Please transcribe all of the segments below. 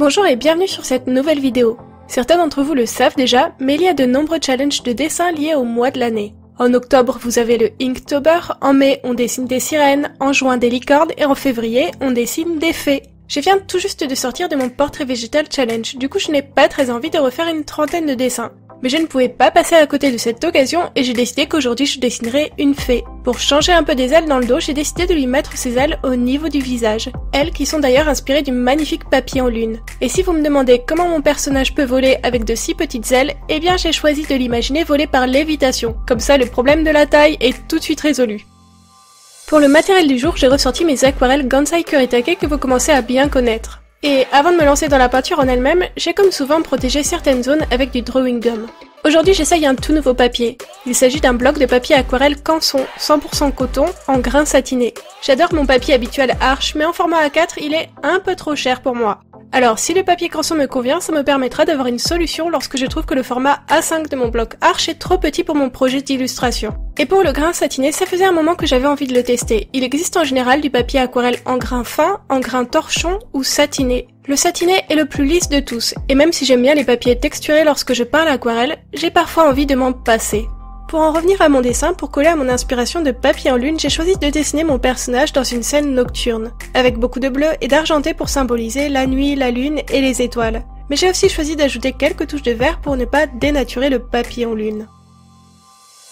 Bonjour et bienvenue sur cette nouvelle vidéo. Certains d'entre vous le savent déjà, mais il y a de nombreux challenges de dessin liés au mois de l'année. En octobre, vous avez le Inktober, en mai, on dessine des sirènes, en juin des licornes et en février, on dessine des fées. Je viens tout juste de sortir de mon portrait végétal challenge, du coup je n'ai pas très envie de refaire une trentaine de dessins. Mais je ne pouvais pas passer à côté de cette occasion et j'ai décidé qu'aujourd'hui je dessinerai une fée. Pour changer un peu des ailes dans le dos, j'ai décidé de lui mettre ses ailes au niveau du visage. Ailes qui sont d'ailleurs inspirées du magnifique papier en lune. Et si vous me demandez comment mon personnage peut voler avec de si petites ailes, eh bien j'ai choisi de l'imaginer voler par lévitation. Comme ça le problème de la taille est tout de suite résolu. Pour le matériel du jour, j'ai ressorti mes aquarelles Gansai Kuretake que vous commencez à bien connaître. Et avant de me lancer dans la peinture en elle-même, j'ai comme souvent protégé certaines zones avec du drawing gum. Aujourd'hui, j'essaye un tout nouveau papier. Il s'agit d'un bloc de papier aquarelle Canson, 100% coton, en grain satiné. J'adore mon papier habituel Arches, mais en format A4, il est un peu trop cher pour moi. Alors, si le papier Canson me convient, ça me permettra d'avoir une solution lorsque je trouve que le format A5 de mon bloc Arches est trop petit pour mon projet d'illustration. Et pour le grain satiné, ça faisait un moment que j'avais envie de le tester. Il existe en général du papier aquarelle en grain fin, en grain torchon ou satiné. Le satiné est le plus lisse de tous, et même si j'aime bien les papiers texturés lorsque je peins l'aquarelle, j'ai parfois envie de m'en passer. Pour en revenir à mon dessin, pour coller à mon inspiration de papier en lune, j'ai choisi de dessiner mon personnage dans une scène nocturne, avec beaucoup de bleu et d'argenté pour symboliser la nuit, la lune et les étoiles. Mais j'ai aussi choisi d'ajouter quelques touches de vert pour ne pas dénaturer le papier en lune.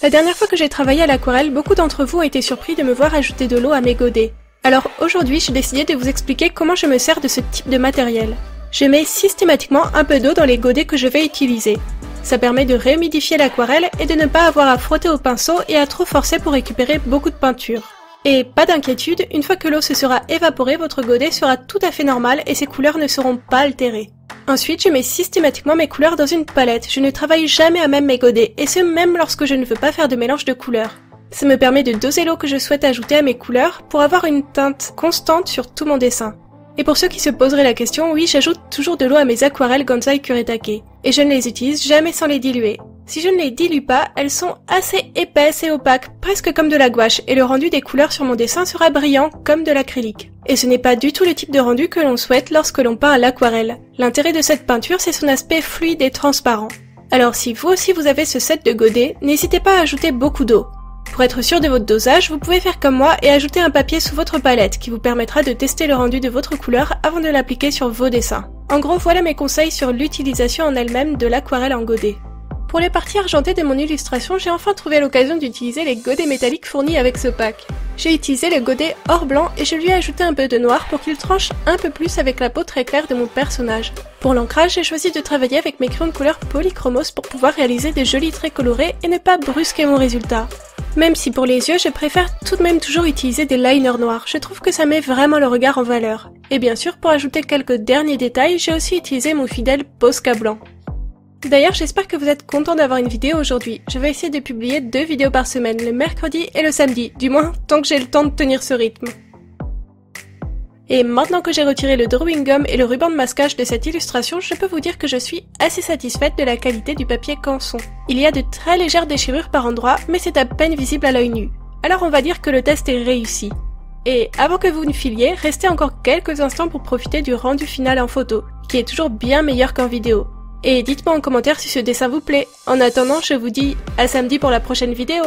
La dernière fois que j'ai travaillé à l'aquarelle, beaucoup d'entre vous ont été surpris de me voir ajouter de l'eau à mes godets. Alors aujourd'hui, j'ai décidé de vous expliquer comment je me sers de ce type de matériel. Je mets systématiquement un peu d'eau dans les godets que je vais utiliser. Ça permet de réhumidifier l'aquarelle et de ne pas avoir à frotter au pinceau et à trop forcer pour récupérer beaucoup de peinture. Et pas d'inquiétude, une fois que l'eau se sera évaporée, votre godet sera tout à fait normal et ses couleurs ne seront pas altérées. Ensuite, je mets systématiquement mes couleurs dans une palette. Je ne travaille jamais à même mes godets, et ce même lorsque je ne veux pas faire de mélange de couleurs. Ça me permet de doser l'eau que je souhaite ajouter à mes couleurs pour avoir une teinte constante sur tout mon dessin. Et pour ceux qui se poseraient la question, oui, j'ajoute toujours de l'eau à mes aquarelles Gansai Kuretake. Et je ne les utilise jamais sans les diluer. Si je ne les dilue pas, elles sont assez épaisses et opaques, presque comme de la gouache, et le rendu des couleurs sur mon dessin sera brillant comme de l'acrylique. Et ce n'est pas du tout le type de rendu que l'on souhaite lorsque l'on peint à l'aquarelle. L'intérêt de cette peinture, c'est son aspect fluide et transparent. Alors si vous aussi vous avez ce set de godets, n'hésitez pas à ajouter beaucoup d'eau. Pour être sûr de votre dosage, vous pouvez faire comme moi et ajouter un papier sous votre palette qui vous permettra de tester le rendu de votre couleur avant de l'appliquer sur vos dessins. En gros, voilà mes conseils sur l'utilisation en elle-même de l'aquarelle en godet. Pour les parties argentées de mon illustration, j'ai enfin trouvé l'occasion d'utiliser les godets métalliques fournis avec ce pack. J'ai utilisé le godet or blanc et je lui ai ajouté un peu de noir pour qu'il tranche un peu plus avec la peau très claire de mon personnage. Pour l'ancrage, j'ai choisi de travailler avec mes crayons de couleur polychromos pour pouvoir réaliser des jolis traits colorés et ne pas brusquer mon résultat. Même si pour les yeux, je préfère tout de même toujours utiliser des liners noirs, je trouve que ça met vraiment le regard en valeur. Et bien sûr, pour ajouter quelques derniers détails, j'ai aussi utilisé mon fidèle Posca blanc. D'ailleurs, j'espère que vous êtes contents d'avoir une vidéo aujourd'hui. Je vais essayer de publier 2 vidéos par semaine, le mercredi et le samedi, du moins tant que j'ai le temps de tenir ce rythme. Et maintenant que j'ai retiré le drawing gum et le ruban de masquage de cette illustration, je peux vous dire que je suis assez satisfaite de la qualité du papier Canson. Il y a de très légères déchirures par endroits, mais c'est à peine visible à l'œil nu. Alors on va dire que le test est réussi. Et avant que vous ne filiez, restez encore quelques instants pour profiter du rendu final en photo, qui est toujours bien meilleur qu'en vidéo. Et dites-moi en commentaire si ce dessin vous plaît. En attendant, je vous dis à samedi pour la prochaine vidéo.